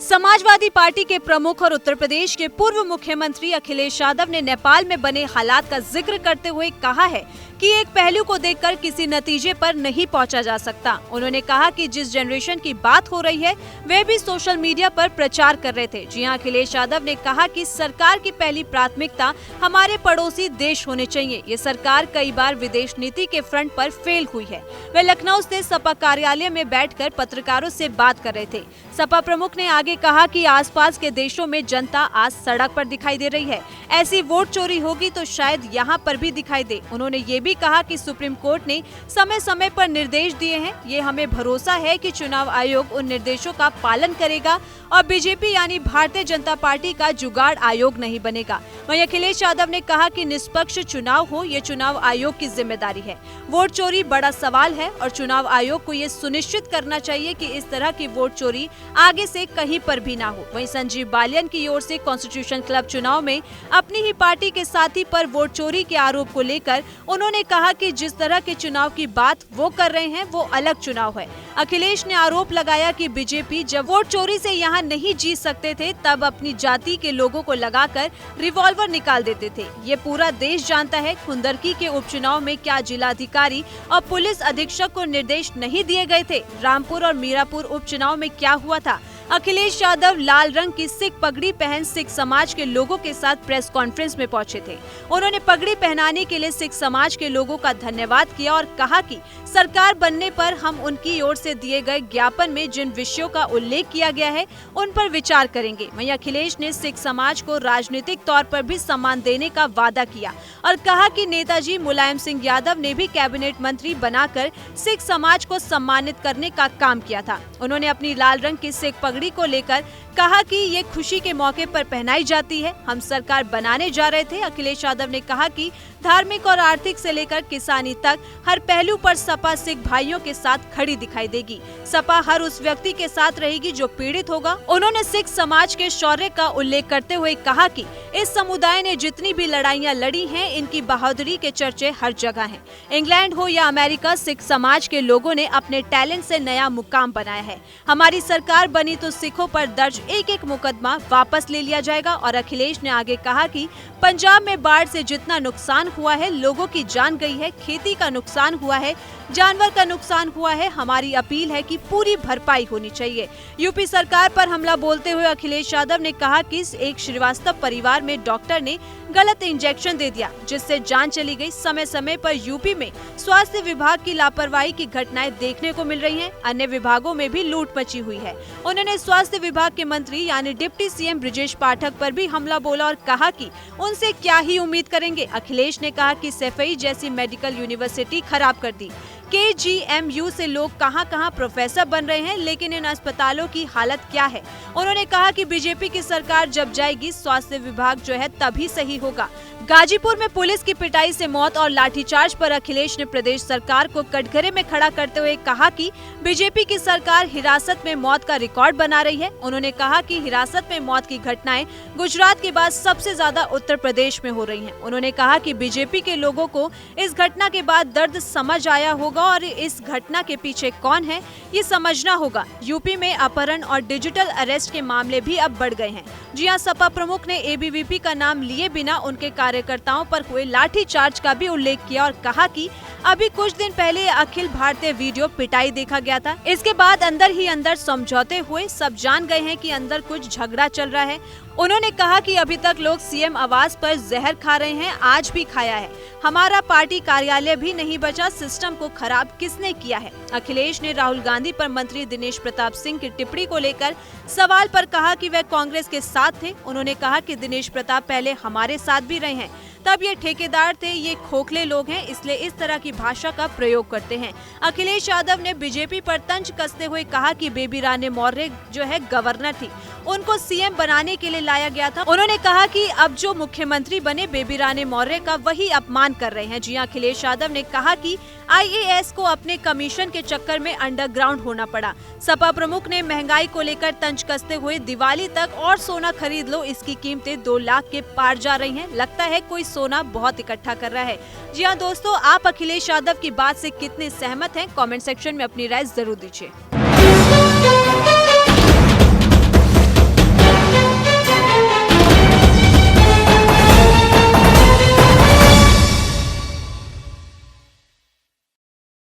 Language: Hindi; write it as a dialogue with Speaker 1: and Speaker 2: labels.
Speaker 1: समाजवादी पार्टी के प्रमुख और उत्तर प्रदेश के पूर्व मुख्यमंत्री अखिलेश यादव ने नेपाल में बने हालात का जिक्र करते हुए कहा है कि एक पहलू को देखकर किसी नतीजे पर नहीं पहुंचा जा सकता। उन्होंने कहा कि जिस जनरेशन की बात हो रही है वे भी सोशल मीडिया पर प्रचार कर रहे थे। जी हां, अखिलेश यादव ने कहा कि सरकार की पहली प्राथमिकता हमारे पड़ोसी देश होने चाहिए। ये सरकार कई बार विदेश नीति के फ्रंट पर फेल हुई है। वे लखनऊ स्थित सपा कार्यालय में बैठकर पत्रकारों से बात कर रहे थे। सपा प्रमुख ने आगे कहा कि आसपास के देशों में जनता आज सड़क पर दिखाई दे रही है। ऐसी वोट चोरी होगी तो शायद यहाँ पर भी दिखाई दे। उन्होंने ये भी कहा कि सुप्रीम कोर्ट ने समय समय पर निर्देश दिए हैं। ये हमें भरोसा है कि चुनाव आयोग उन निर्देशों का पालन करेगा और बीजेपी यानी भारतीय जनता पार्टी का जुगाड़ आयोग नहीं बनेगा। वहीं अखिलेश यादव ने कहा कि निष्पक्ष चुनाव हो, ये चुनाव आयोग की जिम्मेदारी है। वोट चोरी बड़ा सवाल है और चुनाव आयोग को ये सुनिश्चित करना चाहिए कि इस तरह की वोट चोरी आगे से कहीं पर भी ना हो। वहीं संजीव बालियान की ओर से कॉन्स्टिट्यूशन क्लब चुनाव में अपनी ही पार्टी के साथी पर वोट चोरी के आरोप को लेकर उन्होंने कहा कि जिस तरह के चुनाव की बात वो कर रहे हैं वो अलग चुनाव है। अखिलेश ने आरोप लगाया कि बीजेपी जब वोट चोरी से यहाँ नहीं जीत सकते थे तब अपनी जाति के लोगों को लगाकर रिवॉल्वर निकाल देते थे। ये पूरा देश जानता है। खुंदरकी के उपचुनाव में क्या जिलाधिकारी और पुलिस अधीक्षक को निर्देश नहीं दिए गए थे? रामपुर और मीरापुर उपचुनाव में क्या हुआ था? अखिलेश यादव लाल रंग की सिख पगड़ी पहन सिख समाज के लोगों के साथ प्रेस कॉन्फ्रेंस में पहुंचे थे। उन्होंने पगड़ी पहनाने के लिए सिख समाज के लोगों का धन्यवाद किया और कहा कि सरकार बनने पर हम उनकी ओर से दिए गए ज्ञापन में जिन विषयों का उल्लेख किया गया है उन पर विचार करेंगे। वहीं अखिलेश ने सिख समाज को राजनीतिक तौर पर भी सम्मान देने का वादा किया और कहा कि नेताजी मुलायम सिंह यादव ने भी कैबिनेट मंत्री बनाकर सिख समाज को सम्मानित करने का काम किया था। उन्होंने अपनी लाल रंग की सिख पगड़ी को लेकर कहा कि ये खुशी के मौके पर पहनाई जाती है। हम सरकार बनाने जा रहे थे। अखिलेश यादव ने कहा कि धार्मिक और आर्थिक से लेकर किसानी तक हर पहलू पर सपा सिख भाइयों के साथ खड़ी दिखाई देगी। सपा हर उस व्यक्ति के साथ रहेगी जो पीड़ित होगा। उन्होंने सिख समाज के शौर्य का उल्लेख करते हुए कहा कि इस समुदाय ने जितनी भी लड़ाइयाँ लड़ी हैं इनकी बहादुरी के चर्चे हर जगह हैं। इंग्लैंड हो या अमेरिका, सिख समाज के लोगों ने अपने टैलेंट से नया मुकाम बनाया है। हमारी सरकार बनी तो सिखों पर दर्ज एक एक मुकदमा वापस ले लिया जाएगा। और अखिलेश ने आगे कहा कि पंजाब में बाढ़ से जितना नुकसान हुआ है, लोगों की जान गई है, खेती का नुकसान हुआ है, जानवर का नुकसान हुआ है। हमारी अपील है कि पूरी भरपाई होनी चाहिए। यूपी सरकार पर हमला बोलते हुए अखिलेश यादव ने कहा कि एक श्रीवास्तव परिवार में डॉक्टर ने गलत इंजेक्शन दे दिया जिससे जान चली गई। समय समय पर यूपी में स्वास्थ्य विभाग की लापरवाही की घटनाएं देखने को मिल रही हैं। अन्य विभागों में भी लूट मची हुई है। उन्होंने स्वास्थ्य विभाग के मंत्री यानी डिप्टी सीएम ब्रिजेश पाठक पर भी हमला बोला और कहा कि उनसे क्या ही उम्मीद करेंगे। अखिलेश ने कहा कि सैफई जैसी मेडिकल यूनिवर्सिटी खराब कर दी। KGMU से लोग कहां प्रोफेसर बन रहे हैं, लेकिन इन अस्पतालों की हालत क्या है? उन्होंने कहा कि बीजेपी की सरकार जब जाएगी स्वास्थ्य विभाग जो है तभी सही होगा। गाजीपुर में पुलिस की पिटाई से मौत और लाठीचार्ज पर अखिलेश ने प्रदेश सरकार को कटघरे में खड़ा करते हुए कहा कि बीजेपी की सरकार हिरासत में मौत का रिकॉर्ड बना रही है। उन्होंने कहा कि हिरासत में मौत की घटनाएं गुजरात के बाद सबसे ज्यादा उत्तर प्रदेश में हो रही हैं। उन्होंने कहा कि बीजेपी के लोगों को इस घटना के बाद दर्द समझ आया होगा और इस घटना के पीछे कौन है ये समझना होगा। यूपी में अपहरण और डिजिटल अरेस्ट के मामले भी अब बढ़ गए हैं। जी हां, सपा प्रमुख ने ABVP का नाम लिए बिना उनके कार्यकर्ताओं पर हुए लाठीचार्ज का भी उल्लेख किया और कहा कि अभी कुछ दिन पहले अखिल भारतीय वीडियो पिटाई देखा गया था। इसके बाद अंदर ही अंदर समझौते हुए सब जान गए हैं कि अंदर कुछ झगड़ा चल रहा है। उन्होंने कहा कि अभी तक लोग CM आवास पर जहर खा रहे हैं, आज भी खाया है। हमारा पार्टी कार्यालय भी नहीं बचा, सिस्टम को खराब किसने किया है? अखिलेश ने राहुल गांधी पर मंत्री दिनेश प्रताप सिंह की टिप्पणी को लेकर सवाल पर कहा कि वह कांग्रेस के साथ थे। उन्होंने कहा कि दिनेश प्रताप पहले हमारे साथ भी रहे हैं, तब ये ठेकेदार थे, ये खोखले लोग हैं, इसलिए इस तरह की भाषा का प्रयोग करते हैं। अखिलेश यादव ने बीजेपी पर तंज कसते हुए कहा कि बेबी रानी मौर्य जो है गवर्नर थी, उनको CM बनाने के लिए लाया गया था। उन्होंने कहा कि अब जो मुख्यमंत्री बने बेबी रानी मौर्य का वही अपमान कर रहे हैं। जी हां, अखिलेश यादव ने कहा कि IAS को अपने कमीशन के चक्कर में अंडरग्राउंड होना पड़ा। सपा प्रमुख ने महंगाई को लेकर तंज कसते हुए दिवाली तक और सोना खरीद लो, इसकी कीमतें 2 लाख के पार जा रही हैं। लगता है कोई सोना बहुत इकट्ठा कर रहा है। जी हाँ दोस्तों, आप अखिलेश यादव की बात से कितने सहमत हैं? कमेंट सेक्शन में अपनी राय जरूर दीजिए।